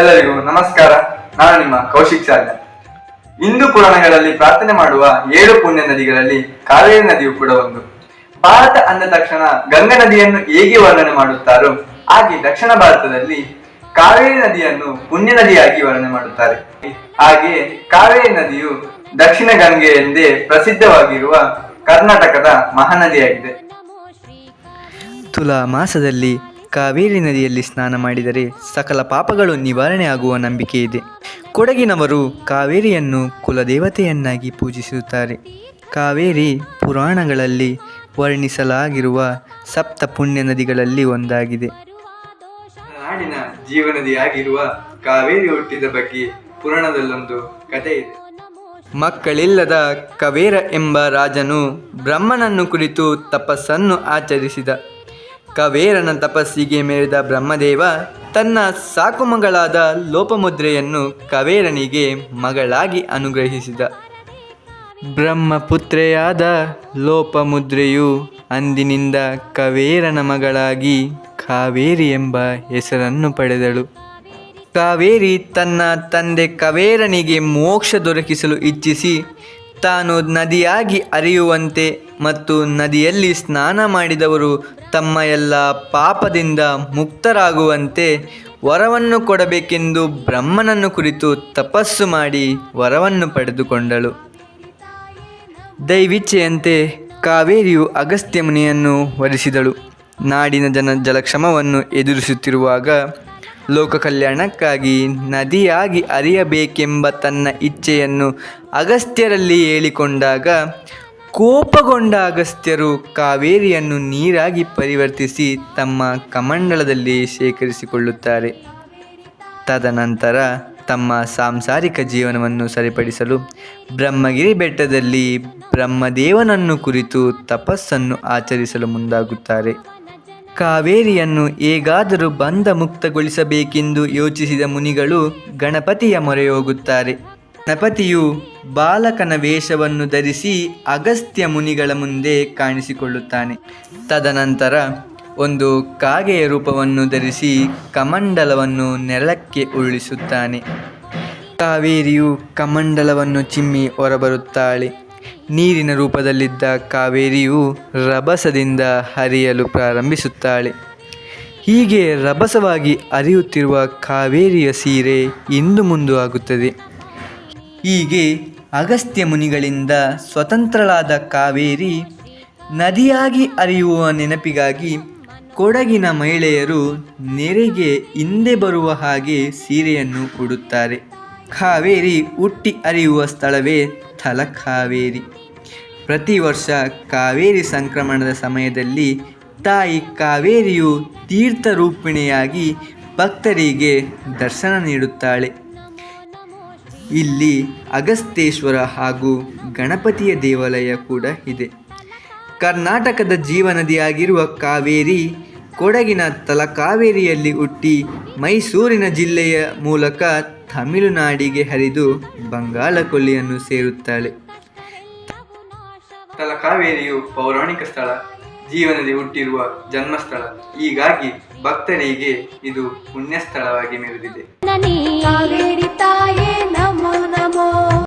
ಎಲ್ಲರಿಗೂ ನಮಸ್ಕಾರ. ನಾನು ನಿಮ್ಮ ಕೌಶಿಕ್ ಸಾಲ್ಯ. ಹಿಂದೂ ಪುರಾಣಗಳಲ್ಲಿ ಪ್ರಾರ್ಥನೆ ಮಾಡುವ 7 ಪುಣ್ಯ ನದಿಗಳಲ್ಲಿ ಕಾವೇರಿ ನದಿಯು ಕೂಡ ಒಂದು. ಭಾರತ ಅಂದ ತಕ್ಷಣ ಗಂಗಾ ನದಿಯನ್ನು ಹೇಗೆ ವರ್ಣನೆ ಮಾಡುತ್ತಾರೋ ಹಾಗೆ ದಕ್ಷಿಣ ಭಾರತದಲ್ಲಿ ಕಾವೇರಿ ನದಿಯನ್ನು ಪುಣ್ಯ ನದಿಯಾಗಿ ವರ್ಣನೆ ಮಾಡುತ್ತಾರೆ. ಹಾಗೆ ಕಾವೇರಿ ನದಿಯು ದಕ್ಷಿಣ ಗಂಗೆ ಎಂದೇ ಪ್ರಸಿದ್ಧವಾಗಿರುವ ಕರ್ನಾಟಕದ ಮಹಾನದಿಯಾಗಿದೆ. ತುಲಾ ಮಾಸದಲ್ಲಿ ಕಾವೇರಿ ನದಿಯಲ್ಲಿ ಸ್ನಾನ ಮಾಡಿದರೆ ಸಕಲ ಪಾಪಗಳು ನಿವಾರಣೆ ಆಗುವ ನಂಬಿಕೆ ಇದೆ. ಕೊಡಗಿನವರು ಕಾವೇರಿಯನ್ನು ಕುಲದೇವತೆಯನ್ನಾಗಿ ಪೂಜಿಸುತ್ತಾರೆ. ಕಾವೇರಿ ಪುರಾಣಗಳಲ್ಲಿ ವರ್ಣಿಸಲಾಗಿರುವ ಸಪ್ತ ಪುಣ್ಯ ನದಿಗಳಲ್ಲಿ ಒಂದಾಗಿದೆ. ನಾಡಿನ ಜೀವನದಿಯಾಗಿರುವ ಕಾವೇರಿ ಹುಟ್ಟಿದ ಬಗ್ಗೆ ಪುರಾಣದಲ್ಲೊಂದು ಕಥೆ ಇದೆ. ಮಕ್ಕಳಿಲ್ಲದ ಕವೇರ ಎಂಬ ರಾಜನು ಬ್ರಹ್ಮನನ್ನು ಕುರಿತು ತಪಸ್ಸನ್ನು ಆಚರಿಸಿದ. ಕವೇರನ ತಪಸ್ಸಿಗೆ ಮೆರೆದ ಬ್ರಹ್ಮದೇವ ತನ್ನ ಸಾಕುಮಗಳಾದ ಲೋಪಮುದ್ರೆಯನ್ನು ಕವೇರನಿಗೆ ಮಗಳಾಗಿ ಅನುಗ್ರಹಿಸಿದ. ಬ್ರಹ್ಮಪುತ್ರೆಯಾದ ಲೋಪಮುದ್ರೆಯು ಅಂದಿನಿಂದ ಕವೇರನ ಮಗಳಾಗಿ ಕಾವೇರಿ ಎಂಬ ಹೆಸರನ್ನು ಪಡೆದಳು. ಕಾವೇರಿ ತನ್ನ ತಂದೆ ಕವೇರನಿಗೆ ಮೋಕ್ಷ ದೊರಕಿಸಲು ಇಚ್ಛಿಸಿ ತಾನು ನದಿಯಾಗಿ ಹರಿಯುವಂತೆ ಮತ್ತು ನದಿಯಲ್ಲಿ ಸ್ನಾನ ಮಾಡಿದವರು ತಮ್ಮ ಎಲ್ಲ ಪಾಪದಿಂದ ಮುಕ್ತರಾಗುವಂತೆ ವರವನ್ನು ಕೊಡಬೇಕೆಂದು ಬ್ರಹ್ಮನನ್ನು ಕುರಿತು ತಪಸ್ಸು ಮಾಡಿ ವರವನ್ನು ಪಡೆದುಕೊಂಡಳು. ದೈವಿಚ್ಛೆಯಂತೆ ಕಾವೇರಿಯು ಅಗಸ್ತ್ಯ ಮುನಿಯನ್ನು ವರಿಸಿದಳು. ನಾಡಿನ ಜಲಕ್ಷಾಮವನ್ನು ಎದುರಿಸುತ್ತಿರುವಾಗ ಲೋಕ ಕಲ್ಯಾಣಕ್ಕಾಗಿ ನದಿಯಾಗಿ ಹರಿಯಬೇಕೆಂಬ ತನ್ನ ಇಚ್ಛೆಯನ್ನು ಅಗಸ್ತ್ಯರಲ್ಲಿ ಹೇಳಿಕೊಂಡಾಗ ಕೋಪಗೊಂಡ ಅಗಸ್ತ್ಯರು ಕಾವೇರಿಯನ್ನು ನೀರಾಗಿ ಪರಿವರ್ತಿಸಿ ತಮ್ಮ ಕಮಂಡಲದಲ್ಲಿ ಶೇಖರಿಸಿಕೊಳ್ಳುತ್ತಾರೆ. ತದನಂತರ ತಮ್ಮ ಸಾಂಸಾರಿಕ ಜೀವನವನ್ನು ಸರಿಪಡಿಸಲು ಬ್ರಹ್ಮಗಿರಿ ಬೆಟ್ಟದಲ್ಲಿ ಬ್ರಹ್ಮದೇವನನ್ನು ಕುರಿತು ತಪಸ್ಸನ್ನು ಆಚರಿಸಲು ಮುಂದಾಗುತ್ತಾರೆ. ಕಾವೇರಿಯನ್ನು ಹೇಗಾದರೂ ಬಂಧ ಮುಕ್ತಗೊಳಿಸಬೇಕೆಂದು ಯೋಚಿಸಿದ ಮುನಿಗಳು ಗಣಪತಿಯ ಮೊರೆ ಹೋಗುತ್ತಾರೆ. ಗಣಪತಿಯು ಬಾಲಕನ ವೇಷವನ್ನು ಧರಿಸಿ ಅಗಸ್ತ್ಯ ಮುನಿಗಳ ಮುಂದೆ ಕಾಣಿಸಿಕೊಳ್ಳುತ್ತಾನೆ. ತದನಂತರ ಒಂದು ಕಾಗೆಯ ರೂಪವನ್ನು ಧರಿಸಿ ಕಮಂಡಲವನ್ನು ನೆಲಕ್ಕೆ ಉರುಳಿಸುತ್ತಾನೆ. ಕಾವೇರಿಯು ಕಮಂಡಲವನ್ನು ಚಿಮ್ಮಿ ಹೊರಬರುತ್ತಾಳೆ. ನೀರಿನ ರೂಪದಲ್ಲಿದ್ದ ಕಾವೇರಿಯು ರಭಸದಿಂದ ಹರಿಯಲು ಪ್ರಾರಂಭಿಸುತ್ತಾಳೆ. ಹೀಗೆ ರಭಸವಾಗಿ ಹರಿಯುತ್ತಿರುವ ಕಾವೇರಿಯ ಸೀರೆ ಹಿಂದು ಮುಂದು ಆಗುತ್ತದೆ. ಹೀಗೆ ಅಗಸ್ತ್ಯ ಮುನಿಗಳಿಂದ ಸ್ವತಂತ್ರಳಾದ ಕಾವೇರಿ ನದಿಯಾಗಿ ಹರಿಯುವ ನೆನಪಿಗಾಗಿ ಕೊಡಗಿನ ಮಹಿಳೆಯರು ನೆರೆಗೆ ಹಿಂದೆ ಬರುವ ಹಾಗೆ ಸೀರೆಯನ್ನು ಉಡುತ್ತಾರೆ. ಕಾವೇರಿ ಹುಟ್ಟಿ ಹರಿಯುವ ಸ್ಥಳವೇ ತಲಕಾವೇರಿ. ಪ್ರತಿ ವರ್ಷ ಕಾವೇರಿ ಸಂಕ್ರಮಣದ ಸಮಯದಲ್ಲಿ ತಾಯಿ ಕಾವೇರಿಯು ತೀರ್ಥರೂಪಿಣಿಯಾಗಿ ಭಕ್ತರಿಗೆ ದರ್ಶನ ನೀಡುತ್ತಾಳೆ. ಇಲ್ಲಿ ಅಗಸ್ತೇಶ್ವರ ಹಾಗೂ ಗಣಪತಿಯ ದೇವಾಲಯ ಕೂಡ ಇದೆ. ಕರ್ನಾಟಕದ ಜೀವನದಿಯಾಗಿರುವ ಕಾವೇರಿ ಕೊಡಗಿನ ತಲಕಾವೇರಿಯಲ್ಲಿ ಹುಟ್ಟಿ ಮೈಸೂರಿನ ಜಿಲ್ಲೆಯ ಮೂಲಕ ತಮಿಳುನಾಡಿಗೆ ಹರಿದು ಬಂಗಾಳ ಕೊಲ್ಲಿಯನ್ನು ಸೇರುತ್ತಾಳೆ. ತಲಕಾವೇರಿಯು ಪೌರಾಣಿಕ ಸ್ಥಳ, ಜೀವನದಿ ಹುಟ್ಟಿರುವ ಜನ್ಮಸ್ಥಳ. ಹೀಗಾಗಿ ಭಕ್ತರಿಗೆ ಇದು ಪುಣ್ಯ ಸ್ಥಳವಾಗಿ ಮೆರೆದಿದೆ. ಕಾವೇರಿ ತಾಯೇ ನಮೋ ನಮೋ.